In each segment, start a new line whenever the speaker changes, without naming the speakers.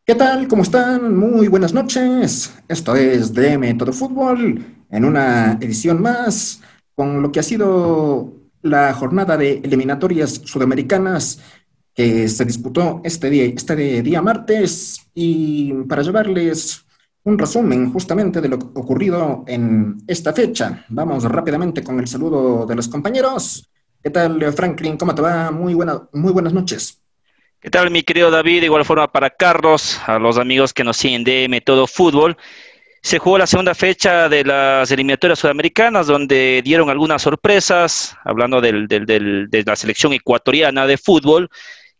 ¿Qué tal? ¿Cómo están? Muy buenas noches. Esto es DM Todo Fútbol en una edición más con lo que ha sido la jornada de eliminatorias sudamericanas que se disputó este día martes y para llevarles un resumen justamente de lo ocurrido en esta fecha. Vamos rápidamente con el saludo de los compañeros. ¿Qué tal, Franklin? ¿Cómo te va? Muy buenas noches.
¿Qué tal, mi querido David? De igual forma para Carlos, a los amigos que nos siguen de Todo Fútbol. Se jugó la segunda fecha de las eliminatorias sudamericanas, donde dieron algunas sorpresas, hablando de la selección ecuatoriana de fútbol,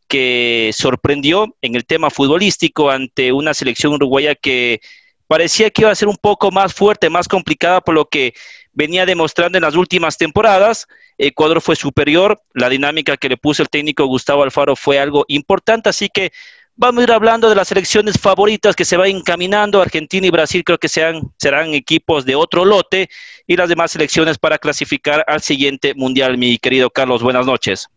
que sorprendió en el tema futbolístico ante una selección uruguaya que parecía que iba a ser un poco más fuerte, más complicada, por lo que venía demostrando en las últimas temporadas. Ecuador fue superior, la dinámica que le puso el técnico Gustavo Alfaro fue algo importante, así que vamos a ir hablando de las selecciones favoritas que se van encaminando. Argentina y Brasil creo que serán equipos de otro lote, y las demás selecciones para clasificar al siguiente mundial. Mi querido Carlos, buenas noches.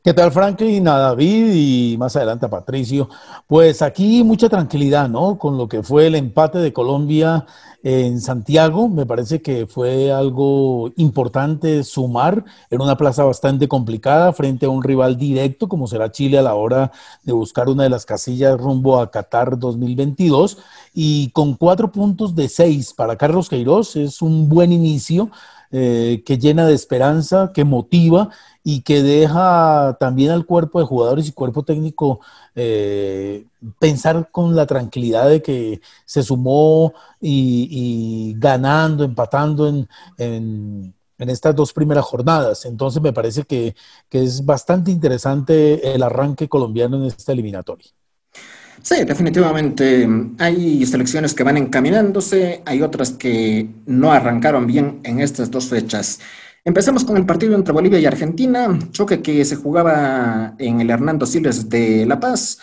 ¿Qué tal, Franklin? A David y más adelante a Patricio. Pues aquí mucha tranquilidad, ¿no? Con lo que fue el empate de Colombia en Santiago. Me parece que fue algo importante sumar en una plaza bastante complicada frente a un rival directo como será Chile a la hora de buscar una de las casillas rumbo a Qatar 2022. Y con 4 puntos de 6 para Carlos Queiroz es un buen inicio, que llena de esperanza, que motiva y que deja también al cuerpo de jugadores y cuerpo técnico pensar con la tranquilidad de que se sumó y ganando, empatando en estas dos primeras jornadas. Entonces me parece que es bastante interesante el arranque colombiano en esta eliminatoria.
Sí, definitivamente. Hay selecciones que van encaminándose, hay otras que no arrancaron bien en estas dos fechas. Empecemos con el partido entre Bolivia y Argentina, choque que se jugaba en el Hernando Siles de La Paz.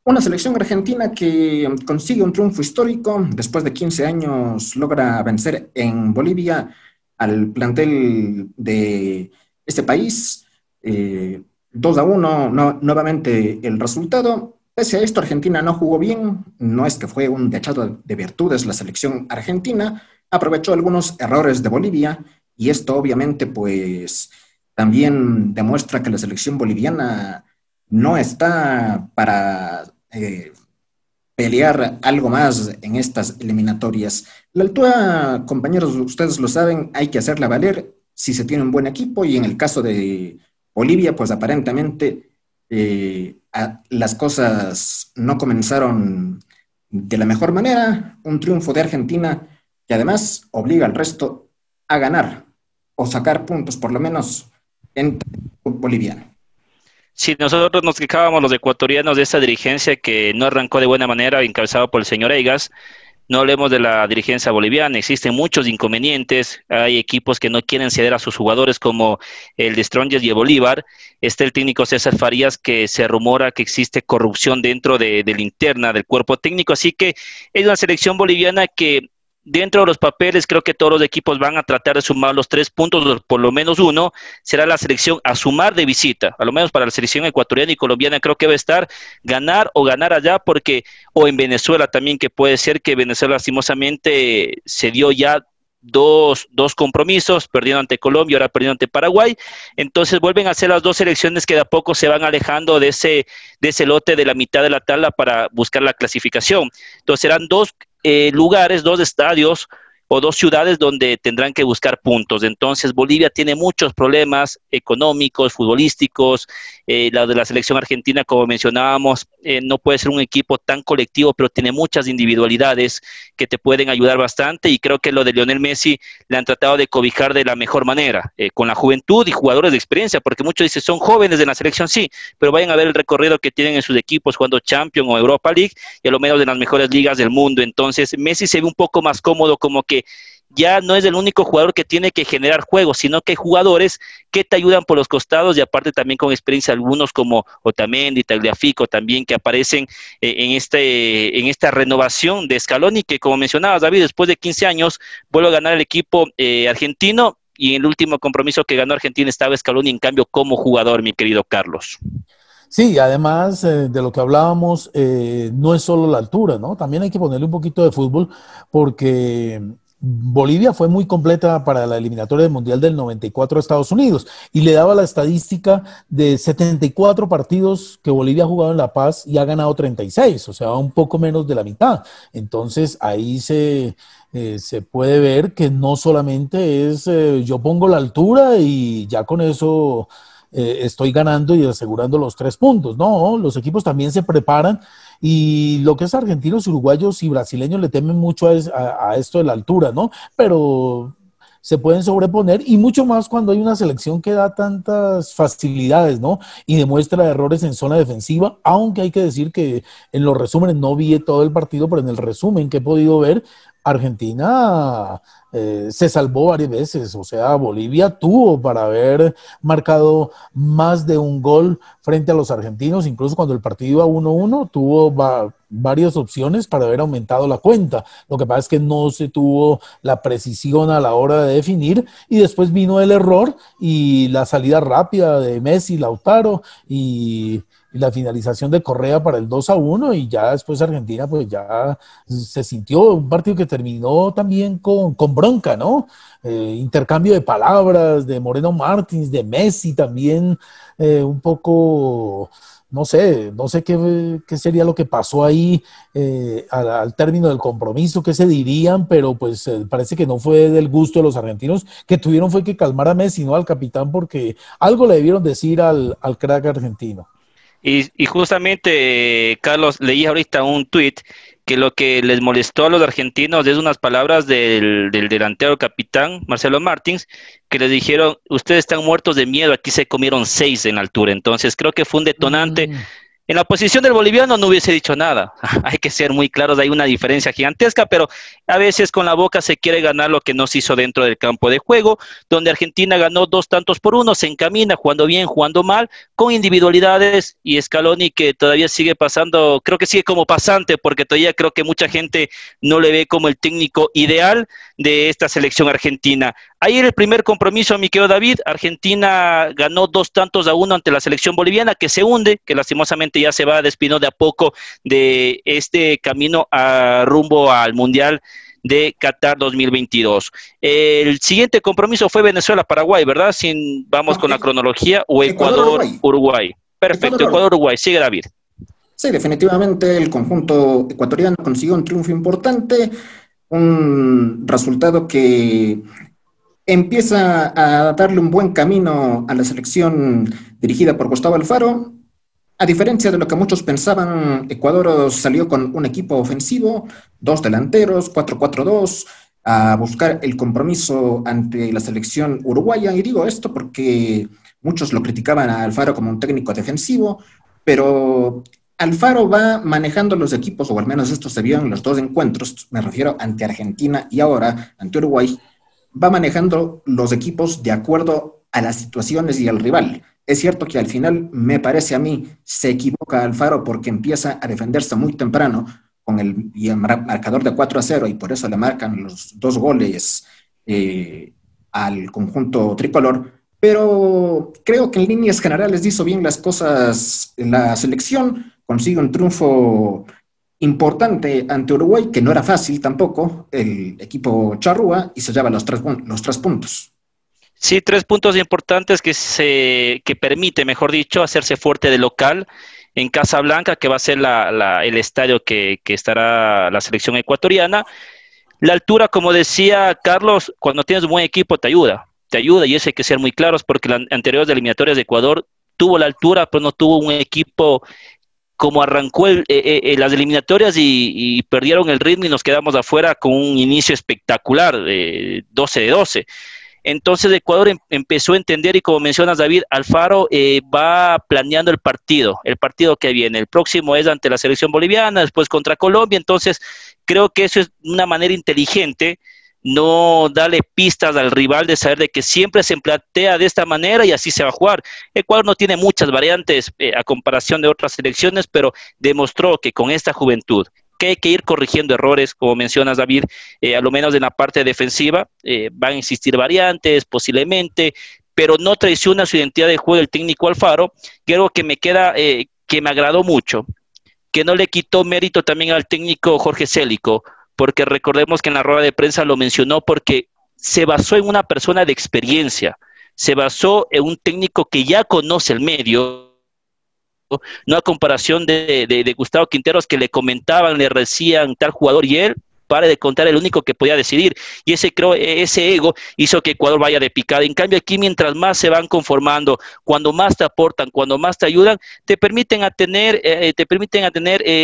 Una selección argentina que consigue un triunfo histórico, después de 15 años logra vencer en Bolivia al plantel de este país. 2-1, nuevamente el resultado. Pese a esto, Argentina no jugó bien, no es que fue un dechado de virtudes la selección argentina, aprovechó algunos errores de Bolivia y esto obviamente pues también demuestra que la selección boliviana no está para pelear algo más en estas eliminatorias. La altura, compañeros, ustedes lo saben, hay que hacerla valer si se tiene un buen equipo y en el caso de Bolivia, pues aparentemente las cosas no comenzaron de la mejor manera. Un triunfo de Argentina que además obliga al resto a ganar o sacar puntos por lo menos en boliviano.
Si nosotros nos quejábamos los ecuatorianos de esa dirigencia que no arrancó de buena manera, encabezado por el señor Egas, no hablemos de la dirigencia boliviana. Existen muchos inconvenientes, hay equipos que no quieren ceder a sus jugadores como el de Strongest y el Bolívar. Está el técnico César Farías, que se rumora que existe corrupción dentro de la interna del cuerpo técnico, así que es una selección boliviana que dentro de los papeles creo que todos los equipos van a tratar de sumar los 3 puntos, o por lo menos uno. Será la selección a sumar de visita, a lo menos para la selección ecuatoriana y colombiana creo que va a estar ganar o ganar allá, porque, o en Venezuela también, que puede ser que Venezuela lastimosamente se dio ya dos compromisos, perdiendo ante Colombia, ahora perdiendo ante Paraguay. Entonces vuelven a ser las dos selecciones que de a poco se van alejando de ese lote de la mitad de la tabla para buscar la clasificación. Entonces serán dos lugares, dos estadios o dos ciudades donde tendrán que buscar puntos. Entonces Bolivia tiene muchos problemas económicos, futbolísticos. La de la selección argentina, como mencionábamos, no puede ser un equipo tan colectivo, pero tiene muchas individualidades que te pueden ayudar bastante, y creo que lo de Lionel Messi le han tratado de cobijar de la mejor manera, con la juventud y jugadores de experiencia, porque muchos dicen son jóvenes de la selección, sí, pero vayan a ver el recorrido que tienen en sus equipos jugando Champions o Europa League, y a lo menos de las mejores ligas del mundo. Entonces Messi se ve un poco más cómodo, como que ya no es el único jugador que tiene que generar juegos, sino que hay jugadores que te ayudan por los costados, y aparte también con experiencia, algunos como Otamendi, Tagliafico también, que aparecen en esta renovación de Scaloni, que como mencionabas, David, después de 15 años vuelve a ganar el equipo argentino, y en el último compromiso que ganó Argentina estaba Scaloni en cambio como jugador, mi querido Carlos.
Sí, además de lo que hablábamos, no es solo la altura, ¿no? También hay que ponerle un poquito de fútbol porque Bolivia fue muy completa para la eliminatoria del Mundial del 94 a Estados Unidos y le daba la estadística de 74 partidos que Bolivia ha jugado en La Paz y ha ganado 36, o sea, un poco menos de la mitad. Entonces ahí se puede ver que no solamente es yo pongo la altura y ya con eso estoy ganando y asegurando los 3 puntos. No, los equipos también se preparan y lo que es argentinos, uruguayos y brasileños le temen mucho a esto de la altura, ¿no? Pero se pueden sobreponer y mucho más cuando hay una selección que da tantas facilidades, ¿no? Y demuestra errores en zona defensiva, aunque hay que decir que en los resúmenes no vi todo el partido, pero en el resumen que he podido ver, Argentina se salvó varias veces, o sea, Bolivia tuvo para haber marcado más de un gol frente a los argentinos, incluso cuando el partido iba 1-1, tuvo varias opciones para haber aumentado la cuenta. Lo que pasa es que no se tuvo la precisión a la hora de definir y después vino el error y la salida rápida de Messi, Lautaro y la finalización de Correa para el 2-1 y ya después Argentina pues ya se sintió un partido que terminó también con bronca, ¿no? Intercambio de palabras de Moreno Martins, de Messi también, un poco, no sé qué sería lo que pasó ahí al término del compromiso, qué se dirían, pero pues parece que no fue del gusto de los argentinos, que tuvieron fue que calmar a Messi, no al capitán, porque algo le debieron decir al crack argentino.
Y justamente, Carlos, leí ahorita un tuit que lo que les molestó a los argentinos es unas palabras del delantero capitán, Marcelo Martins, que les dijeron, ustedes están muertos de miedo, aquí se comieron 6 en altura. Entonces creo que fue un detonante. En la posición del boliviano no hubiese dicho nada. Hay que ser muy claros, hay una diferencia gigantesca, pero a veces con la boca se quiere ganar lo que no se hizo dentro del campo de juego, donde Argentina ganó 2-1, se encamina, jugando bien, jugando mal, con individualidades, y Scaloni que todavía sigue pasando, creo que sigue como pasante, porque todavía creo que mucha gente no le ve como el técnico ideal de esta selección argentina. Ayer el primer compromiso, mi querido David, Argentina ganó 2-1 ante la selección boliviana, que se hunde, que lastimosamente ya se va despidiendo de a poco de este camino rumbo al Mundial de Qatar 2022. El siguiente compromiso fue Venezuela-Paraguay, ¿verdad? Vamos con la cronología, o Ecuador-Uruguay. Perfecto, Ecuador-Uruguay. Sigue, David.
Sí, definitivamente el conjunto ecuatoriano consiguió un triunfo importante, un resultado que empieza a darle un buen camino a la selección dirigida por Gustavo Alfaro. A diferencia de lo que muchos pensaban, Ecuador salió con un equipo ofensivo, 2 delanteros, 4-4-2, a buscar el compromiso ante la selección uruguaya. Y digo esto porque muchos lo criticaban a Alfaro como un técnico defensivo, pero Alfaro va manejando los equipos, o al menos esto se vio en los 2 encuentros, me refiero ante Argentina y ahora ante Uruguay, va manejando los equipos de acuerdo a las situaciones y al rival. Es cierto que al final, me parece a mí, se equivoca Alfaro porque empieza a defenderse muy temprano con el marcador de 4-0 y por eso le marcan los 2 goles al conjunto tricolor, pero creo que en líneas generales hizo bien las cosas en la selección, consigue un triunfo importante ante Uruguay, que no era fácil tampoco, el equipo charrúa, y se lleva los 3 puntos.
Sí, 3 puntos importantes que permite, mejor dicho, hacerse fuerte de local en Casablanca, que va a ser el estadio que estará la selección ecuatoriana. La altura, como decía Carlos, cuando tienes un buen equipo te ayuda, y eso hay que ser muy claros, porque las anteriores eliminatorias de Ecuador tuvo la altura, pero no tuvo un equipo como arrancó las eliminatorias y perdieron el ritmo y nos quedamos afuera con un inicio espectacular, 12-12. Entonces Ecuador empezó a entender, y como mencionas, David, Alfaro va planeando el partido que viene. El próximo es ante la selección boliviana, después contra Colombia. Entonces creo que eso es una manera inteligente, no darle pistas al rival de saber de que siempre se plantea de esta manera y así se va a jugar. Ecuador no tiene muchas variantes a comparación de otras selecciones, pero demostró que con esta juventud, que hay que ir corrigiendo errores, como mencionas, David, a lo menos en la parte defensiva, van a existir variantes posiblemente, pero no traiciona su identidad de juego el técnico Alfaro, que algo que me queda, que me agradó mucho, que no le quitó mérito también al técnico Jorge Célico, porque recordemos que en la rueda de prensa lo mencionó porque se basó en una persona de experiencia, se basó en un técnico que ya conoce el medio, no a comparación de Gustavo Quinteros, que le comentaban, le decían tal jugador y él, para de contar, el único que podía decidir, y ese ego hizo que Ecuador vaya de picada. En cambio aquí, mientras más se van conformando, cuando más te aportan, cuando más te ayudan, te permiten a tener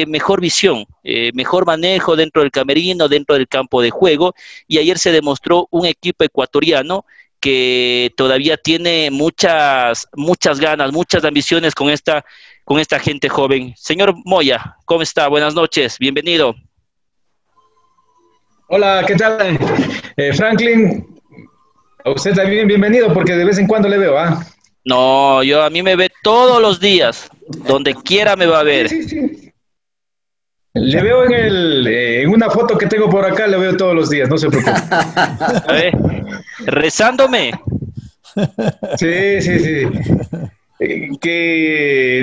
mejor visión, mejor manejo dentro del camerino, dentro del campo de juego, y ayer se demostró un equipo ecuatoriano que todavía tiene muchas ganas, muchas ambiciones con esta gente joven. Señor Moya, ¿cómo está? Buenas noches, bienvenido.
Hola, ¿qué tal? Franklin, a usted también bienvenido, porque de vez en cuando le veo, ¿ah?
No, a mí me ve todos los días, donde quiera me va a ver.
Sí, sí, sí. Le veo en una foto que tengo por acá, le veo todos los días, no se preocupe.
Rezándome.
Sí, sí, sí. Que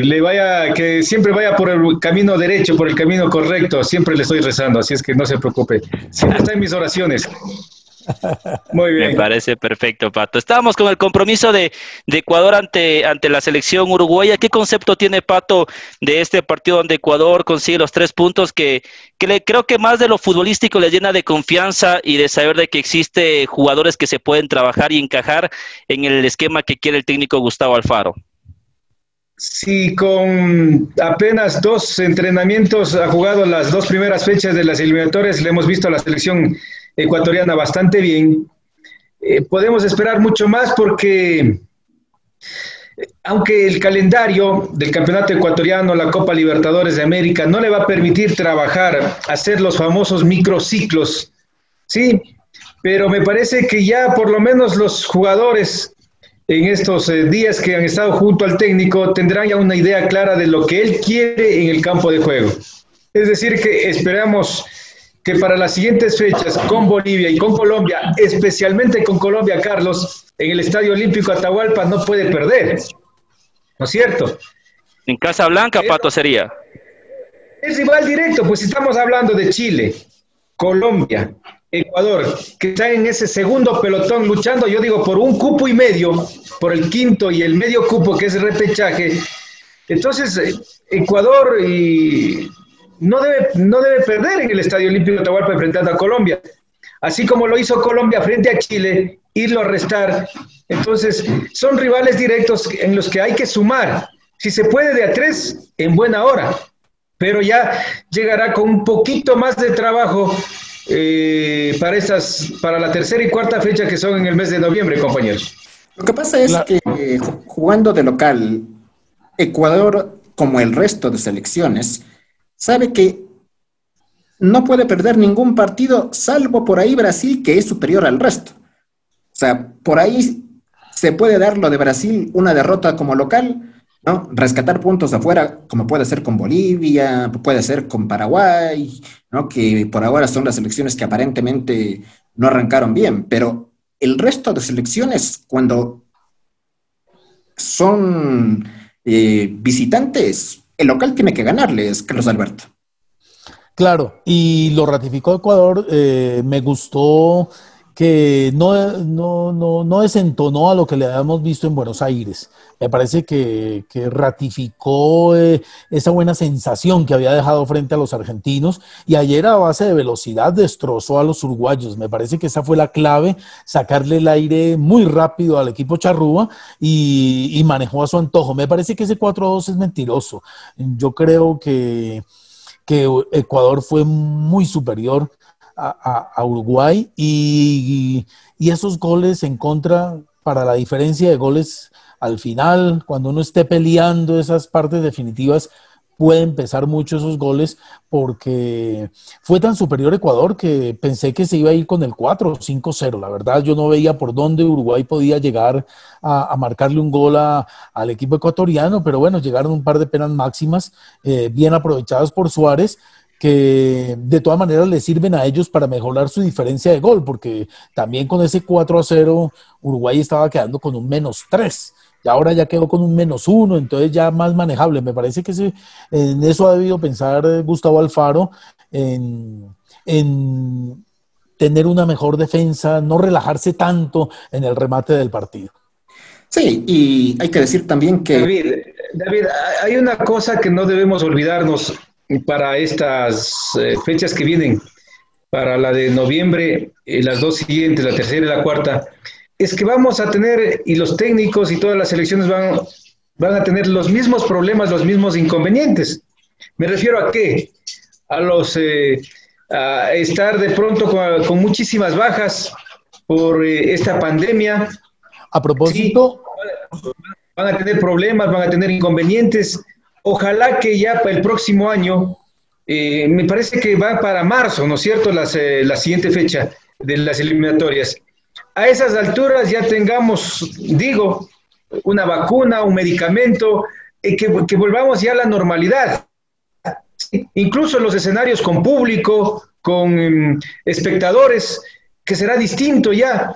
siempre vaya por el camino derecho, por el camino correcto, siempre le estoy rezando, así es que no se preocupe, siempre está en mis oraciones. Muy bien.
Me parece perfecto, Pato. Estábamos con el compromiso de Ecuador ante la selección uruguaya. ¿Qué concepto tiene, Pato, de este partido donde Ecuador consigue los 3 puntos que creo que más de lo futbolístico les llena de confianza y de saber de que existe jugadores que se pueden trabajar y encajar en el esquema que quiere el técnico Gustavo Alfaro?
Sí, con apenas 2 entrenamientos ha jugado las 2 primeras fechas de las eliminatorias, le hemos visto a la selección ecuatoriana bastante bien. Podemos esperar mucho más porque, aunque el calendario del campeonato ecuatoriano, la Copa Libertadores de América, no le va a permitir trabajar, hacer los famosos microciclos, ¿sí? Pero me parece que ya por lo menos los jugadores en estos días que han estado junto al técnico tendrán ya una idea clara de lo que él quiere en el campo de juego. Es decir, que esperamos que para las siguientes fechas con Bolivia y con Colombia, especialmente con Colombia, Carlos, en el Estadio Olímpico Atahualpa no puede perder, ¿no es cierto?
En Casablanca, Pato, sería.
Es rival directo, pues estamos hablando de Chile, Colombia, Ecuador, que están en ese segundo pelotón luchando, yo digo, por un cupo y medio, por el quinto y el medio cupo, que es el repechaje. Entonces, Ecuador no debe perder en el Estadio Olímpico de Atahualpa enfrentando a Colombia. Así como lo hizo Colombia frente a Chile, irlo a restar. Entonces, son rivales directos en los que hay que sumar. Si se puede de a 3, en buena hora. Pero ya llegará con un poquito más de trabajo para la tercera y cuarta fecha, que son en el mes de noviembre, compañeros.
Lo que pasa es que jugando de local, Ecuador, como el resto de selecciones, sabe que no puede perder ningún partido, salvo por ahí Brasil, que es superior al resto. O sea, por ahí se puede dar lo de Brasil, una derrota como local, ¿no? Rescatar puntos afuera, como puede ser con Bolivia, puede ser con Paraguay, ¿no? Que por ahora son las selecciones que aparentemente no arrancaron bien, pero el resto de selecciones, cuando son visitantes, el local tiene que ganarles, Carlos Alberto.
Claro, y lo ratificó Ecuador. Me gustó que no desentonó a lo que le habíamos visto en Buenos Aires. Me parece que ratificó esa buena sensación que había dejado frente a los argentinos, y ayer a base de velocidad destrozó a los uruguayos. Me parece que esa fue la clave, sacarle el aire muy rápido al equipo charrúa y manejó a su antojo. Me parece que ese 4-2 es mentiroso. Yo creo que Ecuador fue muy superior a Uruguay, y esos goles en contra, para la diferencia de goles al final, cuando uno esté peleando esas partes definitivas, pueden pesar mucho esos goles, porque fue tan superior Ecuador que pensé que se iba a ir con el 4 o 5-0. La verdad, yo no veía por dónde Uruguay podía llegar a marcarle un gol al equipo ecuatoriano, pero bueno, llegaron un par de penas máximas bien aprovechadas por Suárez, que de todas maneras les sirven a ellos para mejorar su diferencia de gol, porque también con ese 4-0 Uruguay estaba quedando con un -3. Y ahora ya quedó con un -1, entonces ya más manejable. Me parece que en eso ha debido pensar Gustavo Alfaro, en tener una mejor defensa, no relajarse tanto en el remate del partido.
Sí, y hay que decir también que...
David, hay una cosa que no debemos olvidarnos para estas fechas que vienen, para la de noviembre, las dos siguientes, la tercera y la cuarta, es que vamos a tener, y los técnicos y todas las selecciones van a tener los mismos problemas, los mismos inconvenientes. ¿Me refiero a qué? A estar de pronto con muchísimas bajas por esta pandemia.
A propósito...
Sí, van a tener problemas, van a tener inconvenientes. Ojalá que ya para el próximo año, me parece que va para marzo, ¿no es cierto?, la siguiente fecha de las eliminatorias. A esas alturas ya tengamos, digo, una vacuna, un medicamento, que volvamos ya a la normalidad. ¿Sí? Incluso los escenarios con público, con espectadores, que será distinto ya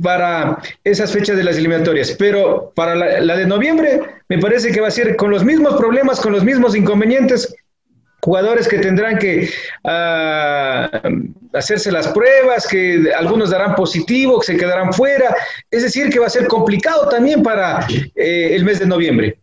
para esas fechas de las eliminatorias. Pero para la de noviembre, me parece que va a ser con los mismos problemas, con los mismos inconvenientes, jugadores que tendrán que hacerse las pruebas, que algunos darán positivo, que se quedarán fuera. Es decir, que va a ser complicado también para el mes de noviembre.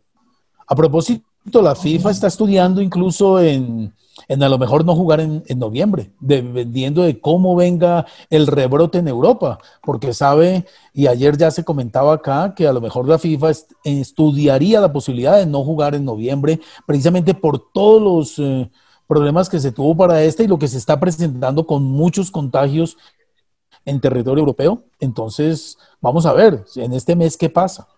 A propósito, la FIFA está estudiando incluso en a lo mejor no jugar en noviembre, dependiendo de cómo venga el rebrote en Europa, porque sabe, y ayer ya se comentaba acá, que a lo mejor la FIFA estudiaría la posibilidad de no jugar en noviembre, precisamente por todos los problemas que se tuvo para y lo que se está presentando con muchos contagios en territorio europeo. Entonces, vamos a ver en este mes qué pasa.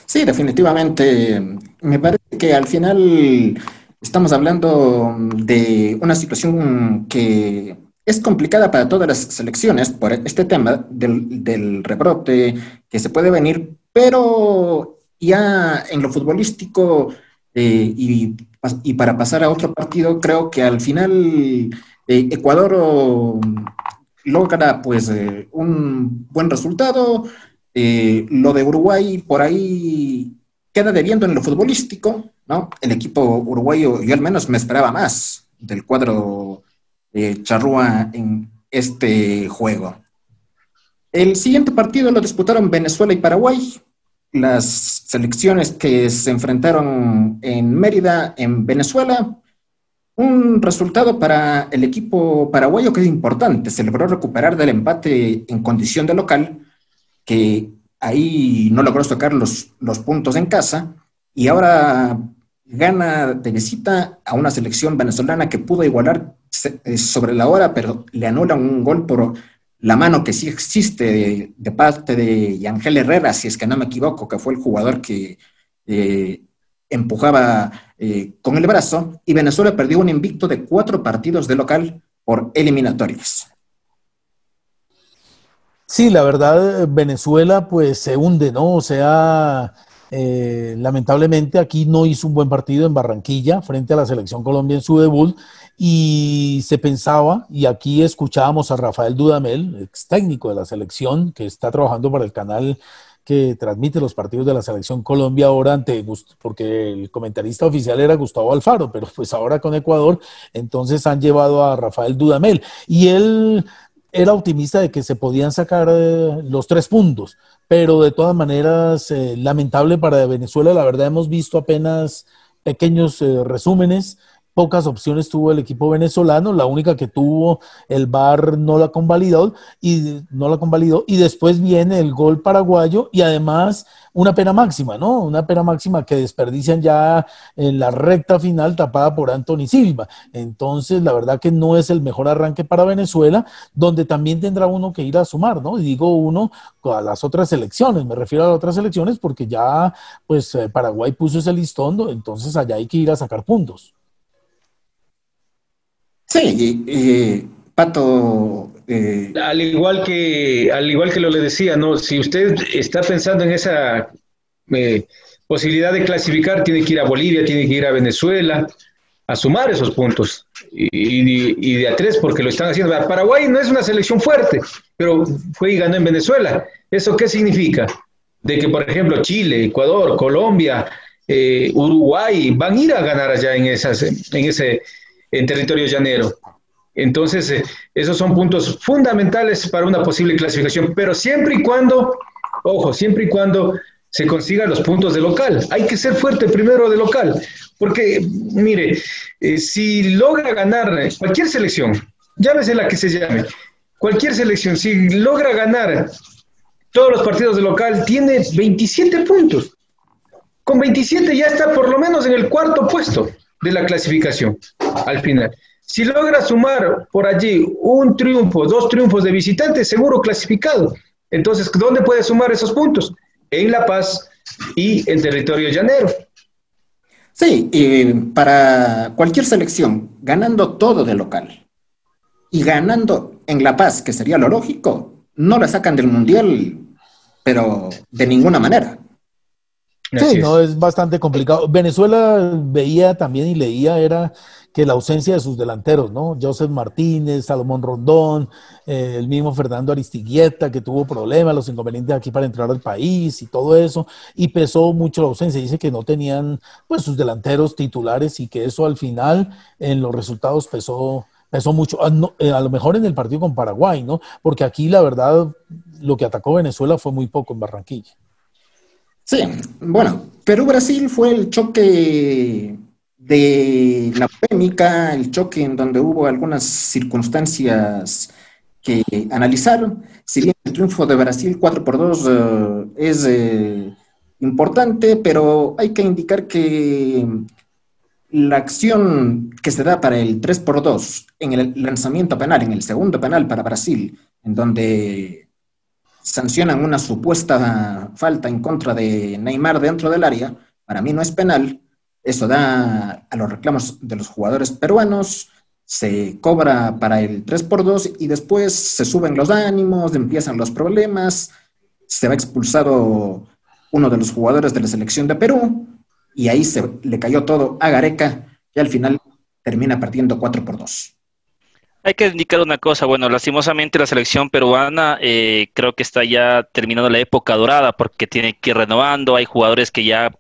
Sí, definitivamente. Me parece que al final estamos hablando de una situación que es complicada para todas las selecciones por este tema del rebrote que se puede venir, pero ya en lo futbolístico y para pasar a otro partido, creo que al final Ecuador logra pues un buen resultado. Lo de Uruguay por ahí queda debiendo en lo futbolístico, ¿no? El equipo uruguayo, yo al menos me esperaba más del cuadro charrúa en este juego. El siguiente partido lo disputaron Venezuela y Paraguay, las selecciones que se enfrentaron en Mérida, en Venezuela. Un resultado para el equipo paraguayo que es importante, se logró recuperar del empate en condición de local, que ahí no logró sacar los puntos en casa, y ahora gana de visita a una selección venezolana que pudo igualar sobre la hora, pero le anulan un gol por la mano que sí existe de parte de Yangel Herrera, si es que no me equivoco, que fue el jugador que empujaba con el brazo, y Venezuela perdió un invicto de 4 partidos de local por eliminatorias.
Sí, la verdad, Venezuela pues se hunde, ¿no? O sea, lamentablemente aquí no hizo un buen partido en Barranquilla frente a la Selección Colombia en su debut, y se pensaba, y aquí escuchábamos a Rafael Dudamel, ex técnico de la selección, que está trabajando para el canal que transmite los partidos de la Selección Colombia ahora, porque el comentarista oficial era Gustavo Alfaro, pero pues ahora con Ecuador, entonces han llevado a Rafael Dudamel, y él era optimista de que se podían sacar los 3 puntos, pero de todas maneras, lamentable para Venezuela. La verdad, hemos visto apenas pequeños resúmenes, pocas opciones tuvo el equipo venezolano, la única que tuvo el VAR no la convalidó, y después viene el gol paraguayo, y además una pena máxima, ¿no? Una pena máxima que desperdician ya en la recta final, tapada por Anthony Silva. Entonces, la verdad que no es el mejor arranque para Venezuela, donde también tendrá uno que ir a sumar, ¿no? Y digo uno a las otras selecciones, me refiero a las otras selecciones porque ya, pues, Paraguay puso ese listón, entonces allá hay que ir a sacar puntos.
Sí, Pato...
Al igual que lo le decía, ¿no? Si usted está pensando en esa posibilidad de clasificar, tiene que ir a Bolivia, tiene que ir a Venezuela, a sumar esos puntos y de a tres porque lo están haciendo. Paraguay no es una selección fuerte, pero fue y ganó en Venezuela. ¿Eso qué significa? De que, por ejemplo, Chile, Ecuador, Colombia, Uruguay van a ir a ganar allá en territorio llanero. Entonces, esos son puntos fundamentales para una posible clasificación, pero siempre y cuando, ojo, siempre y cuando se consigan los puntos de local. Hay que ser fuerte primero de local, porque, mire, si logra ganar cualquier selección, llámese la que se llame, cualquier selección, si logra ganar todos los partidos de local, tiene 27 puntos. Con 27 ya está por lo menos en el cuarto puesto de la clasificación al final. Si logra sumar por allí un triunfo, 2 triunfos de visitantes, seguro clasificado. Entonces, ¿dónde puede sumar esos puntos? En La Paz y en territorio llanero.
Sí, y para cualquier selección, ganando todo de local y ganando en La Paz, que sería lo lógico, no la sacan del Mundial, pero de ninguna manera.
Sí, no, es bastante complicado. Venezuela veía también y leía era que la ausencia de sus delanteros, ¿no? Joseph Martínez, Salomón Rondón, el mismo Fernando Aristigueta, que tuvo problemas, los inconvenientes aquí para entrar al país y todo eso, y pesó mucho la ausencia. Dice que no tenían pues sus delanteros titulares y que eso al final en los resultados pesó mucho, a lo mejor en el partido con Paraguay, ¿no? Porque aquí la verdad lo que atacó Venezuela fue muy poco en Barranquilla.
Sí, bueno, Perú-Brasil fue el choque de la polémica, el choque en donde hubo algunas circunstancias que analizar. Si bien el triunfo de Brasil 4-2 es importante, pero hay que indicar que la acción que se da para el 3-2 en el lanzamiento penal, en el segundo penal para Brasil, en donde sancionan una supuesta falta en contra de Neymar dentro del área, para mí no es penal. Eso da a los reclamos de los jugadores peruanos, se cobra para el 3-2 y después se suben los ánimos, empiezan los problemas, se va expulsado uno de los jugadores de la selección de Perú y ahí se le cayó todo a Gareca y al final termina perdiendo 4-2.
Hay que indicar una cosa, bueno, lastimosamente la selección peruana creo que está ya terminando la época dorada porque tiene que ir renovando, hay jugadores que ya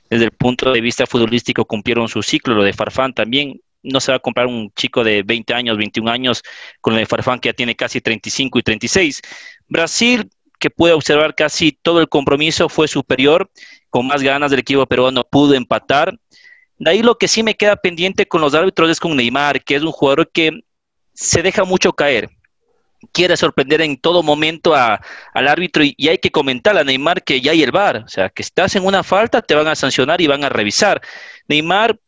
desde el punto de vista futbolístico cumplieron su ciclo, lo de Farfán también, no se va a comprar un chico de 20 años, 21 años con lo de Farfán que ya tiene casi 35 y 36. Brasil, que puede observar casi todo el compromiso, fue superior, con más ganas del equipo peruano pudo empatar. De ahí lo que sí me queda pendiente con los árbitros es con Neymar, que es un jugador que se deja mucho caer, quiere sorprender en todo momento al árbitro y hay que comentar a Neymar que ya hay el VAR, o sea, que estás en una falta, te van a sancionar y van a revisar. Neymar,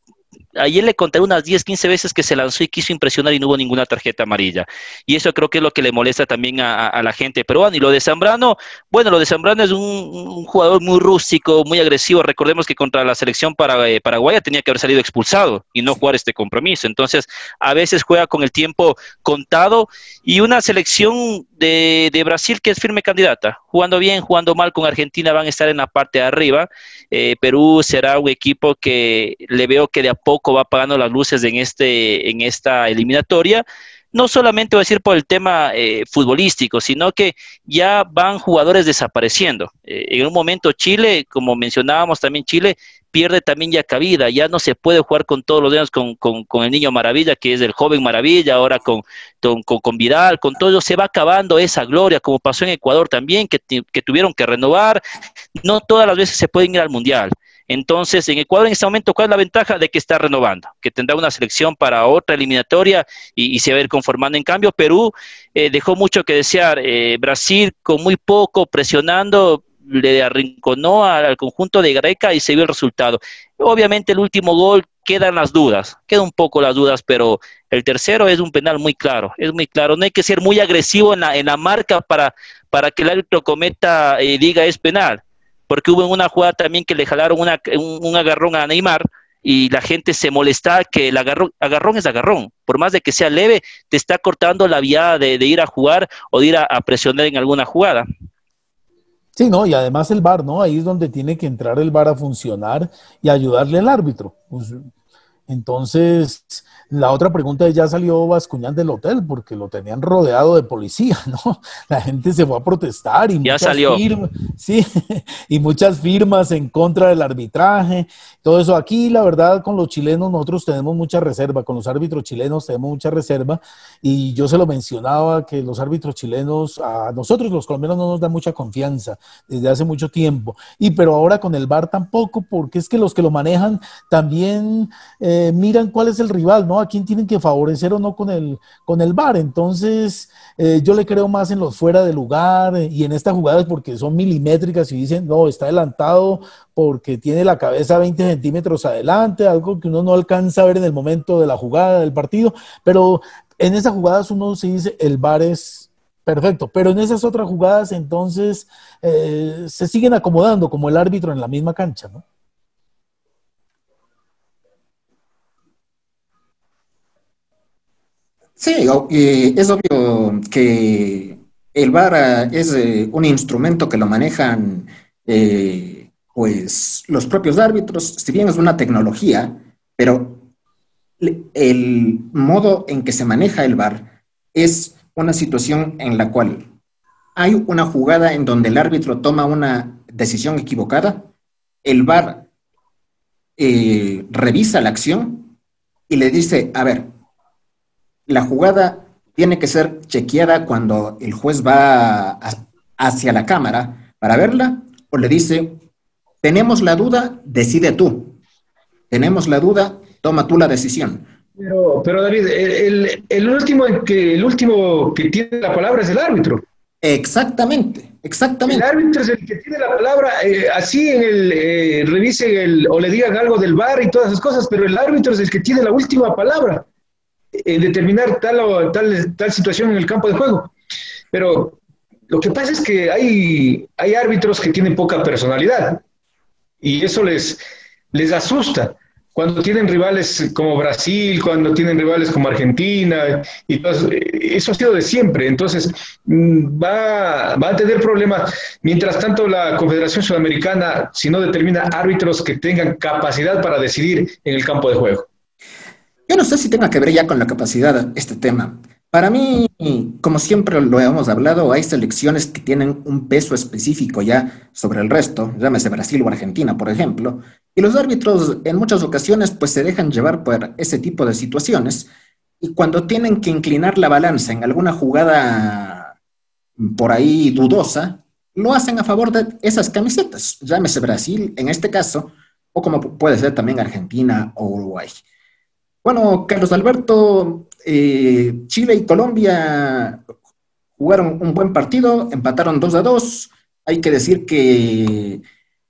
ayer le conté unas 10, 15 veces que se lanzó y quiso impresionar y no hubo ninguna tarjeta amarilla. Y eso creo que es lo que le molesta también a la gente peruana. Y lo de Zambrano, bueno, lo de Zambrano es un jugador muy rústico, muy agresivo. Recordemos que contra la selección paraguaya tenía que haber salido expulsado y no jugar este compromiso. Entonces, a veces juega con el tiempo contado y una selección de Brasil que es firme candidata. Jugando bien, jugando mal con Argentina van a estar en la parte de arriba. Perú será un equipo que le veo que de a poco va apagando las luces en esta eliminatoria, no solamente voy a decir por el tema futbolístico, sino que ya van jugadores desapareciendo. En un momento Chile, como mencionábamos también Chile, pierde también ya cabida, ya no se puede jugar con todos los dedos con el niño Maravilla, que es el joven Maravilla, ahora con Vidal, con todo, se va acabando esa gloria, como pasó en Ecuador también, que tuvieron que renovar, no todas las veces se pueden ir al Mundial. Entonces, en Ecuador en este momento, ¿cuál es la ventaja? De que está renovando, que tendrá una selección para otra eliminatoria y se va a ir conformando. En cambio, Perú dejó mucho que desear. Brasil, con muy poco, presionando, le arrinconó al conjunto de Gareca y se vio el resultado. Obviamente, el último gol quedan las dudas, quedan un poco las dudas, pero el tercero es un penal muy claro, es muy claro. No hay que ser muy agresivo en la marca para que el árbitro cometa, diga es penal. Porque hubo una jugada también que le jalaron un agarrón a Neymar y la gente se molestaba que el agarrón es agarrón, por más de que sea leve, te está cortando la vía de ir a jugar o de ir a presionar en alguna jugada.
Sí, no, y además el VAR, ¿no? Ahí es donde tiene que entrar el VAR a funcionar y ayudarle al árbitro. Pues, Entonces, la otra pregunta es, ya salió Bascuñán del hotel porque lo tenían rodeado de policía, ¿no? La gente se fue a protestar y
Ya
muchas
salió.
firmas, sí, y muchas firmas en contra del arbitraje, todo eso. Aquí, la verdad, con los chilenos nosotros tenemos mucha reserva, con los árbitros chilenos tenemos mucha reserva, y yo se lo mencionaba que los árbitros chilenos, a nosotros los colombianos no nos dan mucha confianza desde hace mucho tiempo, pero ahora con el VAR tampoco, porque es que los que lo manejan también miran cuál es el rival, ¿no? A quién tienen que favorecer o no con el VAR. Entonces, yo le creo más en los fuera de lugar y en estas jugadas porque son milimétricas y dicen, no, está adelantado porque tiene la cabeza 20 centímetros adelante, algo que uno no alcanza a ver en el momento de la jugada del partido, pero en esas jugadas uno se dice, el VAR es perfecto, pero en esas otras jugadas entonces se siguen acomodando como el árbitro en la misma cancha, ¿no?
Sí, es obvio que el VAR es un instrumento que lo manejan pues los propios árbitros, si bien es una tecnología, pero el modo en que se maneja el VAR es una situación en la cual hay una jugada en donde el árbitro toma una decisión equivocada, el VAR revisa la acción y le dice, a ver, la jugada tiene que ser chequeada cuando el juez va hacia la cámara para verla, o le dice, tenemos la duda, decide tú. Tenemos la duda, toma tú la decisión.
Pero David, el último que tiene la palabra es el árbitro.
Exactamente, exactamente.
El árbitro es el que tiene la palabra, así revise o le digan algo del VAR y todas esas cosas, pero el árbitro es el que tiene la última palabra en determinar tal situación en el campo de juego. Pero lo que pasa es que hay árbitros que tienen poca personalidad y eso les asusta. Cuando tienen rivales como Brasil, cuando tienen rivales como Argentina, y todo eso ha sido de siempre. Entonces, va a tener problemas. Mientras tanto, la Confederación Sudamericana, si no determina árbitros que tengan capacidad para decidir en el campo de juego.
Yo no sé si tenga que ver ya con la capacidad este tema. Para mí, como siempre lo hemos hablado, hay selecciones que tienen un peso específico ya sobre el resto, llámese Brasil o Argentina, por ejemplo, y los árbitros en muchas ocasiones pues se dejan llevar por ese tipo de situaciones, y cuando tienen que inclinar la balanza en alguna jugada por ahí dudosa, lo hacen a favor de esas camisetas, llámese Brasil en este caso, o como puede ser también Argentina o Uruguay. Bueno, Carlos Alberto, Chile y Colombia jugaron un buen partido, empataron 2-2. Hay que decir que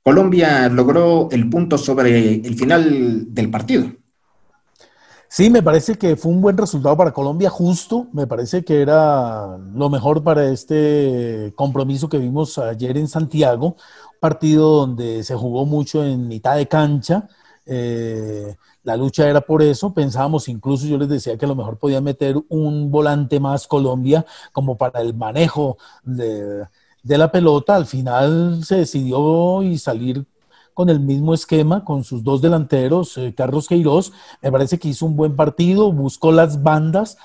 Colombia logró el punto sobre el final del partido.
Sí, me parece que fue un buen resultado para Colombia, justo, me parece que era lo mejor para este compromiso que vimos ayer en Santiago, partido donde se jugó mucho en mitad de cancha. La lucha era por eso, pensábamos incluso, yo les decía que a lo mejor podía meter un volante más Colombia como para el manejo de la pelota. Al final se decidió y salir con el mismo esquema, con sus dos delanteros, Carlos Queiroz, me parece que hizo un buen partido, buscó las bandas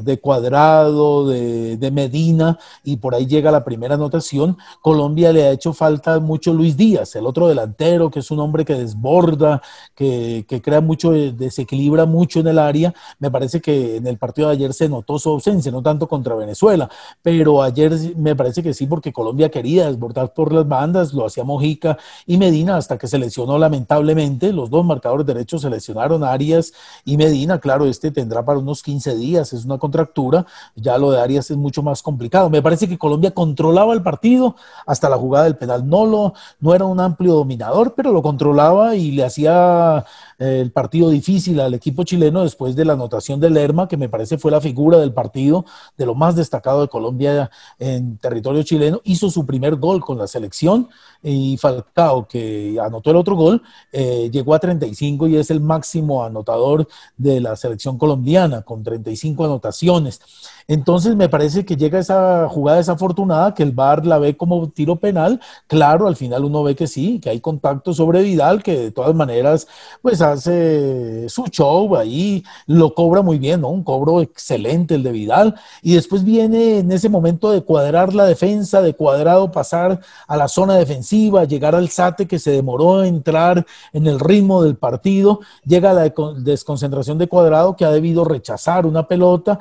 de Cuadrado, de Medina, y por ahí llega la primera anotación. Colombia le ha hecho falta mucho Luis Díaz, el otro delantero, que es un hombre que desborda, que crea mucho, desequilibra mucho en el área. Me parece que en el partido de ayer se notó su ausencia, no tanto contra Venezuela, pero ayer me parece que sí, porque Colombia quería desbordar por las bandas, lo hacía Mojica y Medina, hasta que se lesionó lamentablemente. Los dos marcadores derechos se lesionaron, Arias y Medina. Claro, este tendrá para unos 15 días, es una contractura, ya lo de Arias es mucho más complicado. Me parece que Colombia controlaba el partido hasta la jugada del penal, no era un amplio dominador, pero lo controlaba y le hacía el partido difícil al equipo chileno después de la anotación de Lerma, que me parece fue la figura del partido, de lo más destacado de Colombia en territorio chileno. Hizo su primer gol con la selección, y Falcao, que anotó el otro gol, llegó a 35 y es el máximo anotador de la selección colombiana, con 35 anotaciones. Entonces me parece que llega esa jugada desafortunada, que el VAR la ve como tiro penal. Claro, al final uno ve que sí, que hay contacto sobre Vidal, que de todas maneras pues hace su show ahí, lo cobra muy bien, ¿no? Un cobro excelente el de Vidal, y después viene en ese momento de cuadrar la defensa, de Cuadrado pasar a la zona defensiva, llegar al Sate que se demoró en entrar en el ritmo del partido, llega la desconcentración de Cuadrado que ha debido rechazar una pelota,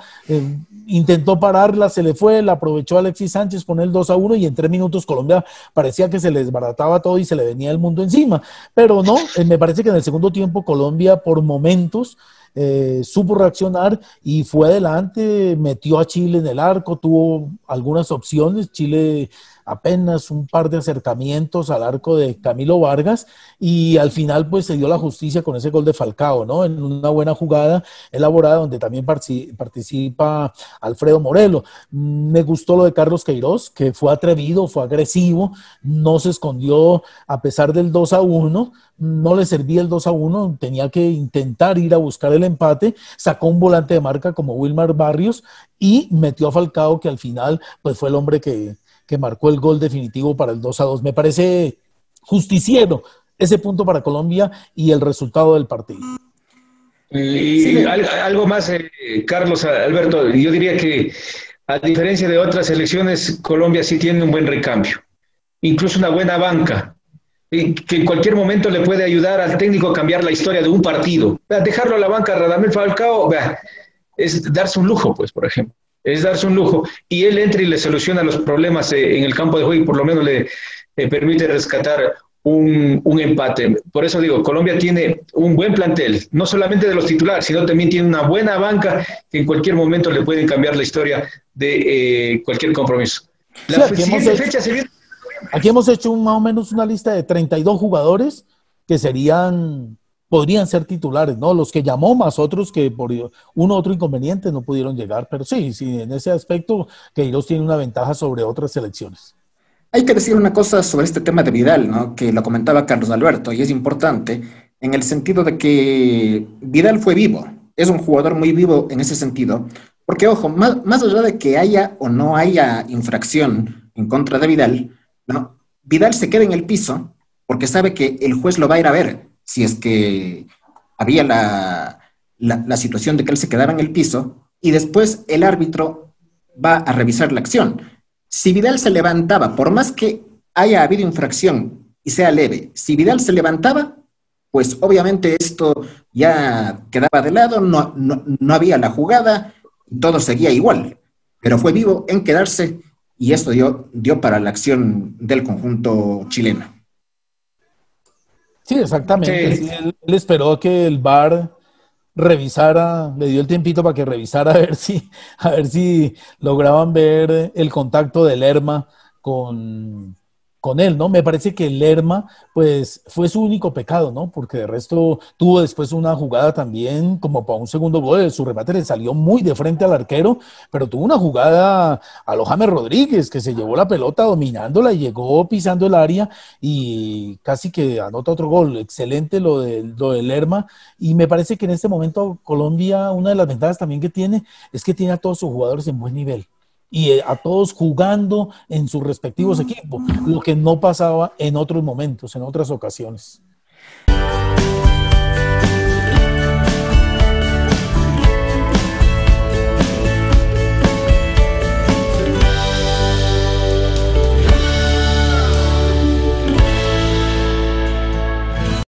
intentó pararla, se le fue, la aprovechó Alexis Sánchez, pone el 2-1 y en 3 minutos Colombia parecía que se le desbarataba todo y se le venía el mundo encima, pero no, me parece que en el segundo tiempo Colombia por momentos supo reaccionar y fue adelante, metió a Chile en el arco, tuvo algunas opciones, Chile apenas un par de acercamientos al arco de Camilo Vargas y al final pues se dio la justicia con ese gol de Falcao, ¿no? En una buena jugada elaborada donde también participa Alfredo Morelo. Me gustó lo de Carlos Queiroz, que fue atrevido, fue agresivo, no se escondió a pesar del 2-1, no le servía el 2-1, tenía que intentar ir a buscar el empate, sacó un volante de marca como Wilmar Barrios y metió a Falcao, que al final pues fue el hombre que marcó el gol definitivo para el 2-2. Me parece justiciero ese punto para Colombia y el resultado del partido.
Y sí, algo más, Carlos, Alberto, yo diría que a diferencia de otras selecciones, Colombia sí tiene un buen recambio, incluso una buena banca, que en cualquier momento le puede ayudar al técnico a cambiar la historia de un partido. Dejarlo a la banca, Radamel Falcao, es darse un lujo, pues, por ejemplo. Es darse un lujo, y él entra y le soluciona los problemas en el campo de juego y por lo menos le permite rescatar un empate. Por eso digo, Colombia tiene un buen plantel, no solamente de los titulares, sino también tiene una buena banca que en cualquier momento le pueden cambiar la historia de cualquier compromiso. La siguiente fecha se viene.
Aquí hemos hecho más o menos una lista de 32 jugadores que podrían ser titulares, ¿no? Los que llamó, más otros que por uno u otro inconveniente no pudieron llegar, pero sí, en ese aspecto Queiroz tiene una ventaja sobre otras selecciones.
Hay que decir una cosa sobre este tema de Vidal, ¿no? Que lo comentaba Carlos Alberto, y es importante en el sentido de que Vidal fue vivo, es un jugador muy vivo en ese sentido, porque ojo, más allá de que haya o no haya infracción en contra de Vidal, ¿no? Vidal se queda en el piso porque sabe que el juez lo va a ir a ver, si es que había la situación de que él se quedaba en el piso, y después el árbitro va a revisar la acción. Si Vidal se levantaba, por más que haya habido infracción y sea leve, si Vidal se levantaba, pues obviamente esto ya quedaba de lado, no había la jugada, todo seguía igual, pero fue vivo en quedarse y esto dio para la acción del conjunto chileno.
Sí, exactamente. Sí. Sí, él esperó a que el VAR revisara, le dio el tiempito para que revisara a ver si lograban ver el contacto de Lerma con él, ¿no? Me parece que Lerma, pues, fue su único pecado, ¿no? Porque de resto tuvo después una jugada también como para un segundo gol, su remate le salió muy de frente al arquero, pero tuvo una jugada a lo James Rodríguez, que se llevó la pelota dominándola y llegó pisando el área y casi que anota otro gol. Excelente lo de Lerma, y me parece que en este momento Colombia, una de las ventajas también que tiene, es que tiene a todos sus jugadores en buen nivel y a todos jugando en sus respectivos equipos, lo que no pasaba en otros momentos, en otras ocasiones.